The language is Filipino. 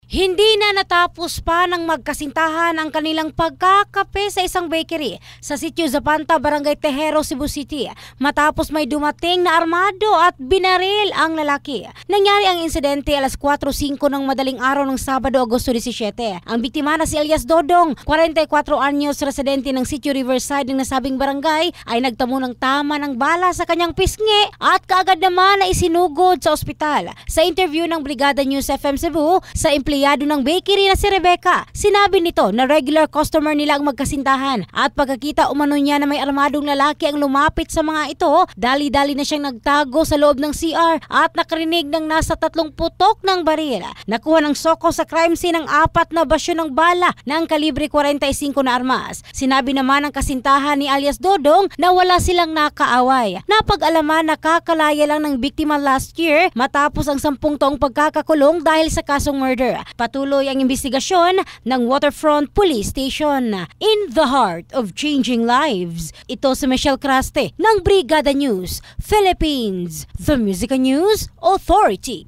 Hindi na natapos pa ng magkasintahan ang kanilang pagkakape sa isang bakery sa Sitio Zapanta, Barangay Tejero, Cebu City matapos may dumating na armado at binaril ang lalaki. Nangyari ang insidente alas 4:05 ng madaling araw ng Sabado, Agosto 17. Ang biktima na si Elias Dodong, 44 anyos, residente ng Sitio Riverside ng nasabing barangay, ay nagtamo ng tama ng bala sa kanyang pisngi at kaagad naman na isinugod sa ospital. Sa interview ng Brigada News FM Cebu sa empleyado ng bakery na si Rebecca, sinabi nito na regular customer nila ang magkasintahan at pagkakita umano niya na may armadong lalaki ang lumapit sa mga ito, dali-dali na siyang nagtago sa loob ng CR at nakarinig ng nasa 30 putok ng baril. Nakuha ng soko sa crime scene ang 4 na basyo ng bala ng kalibre 45 na armas. Sinabi naman ng kasintahan ni alias Dodong na wala silang nakaaway. Napag-alaman na kakalaya lang ng biktima last year matapos ang 10 taong pagkakakulong dahil sa kasong murder. Patuloy ang investigasyon ng Waterfront Police Station. In the heart of changing lives, ito si Michelle Craste ng Brigada News Philippines, the Music News Authority.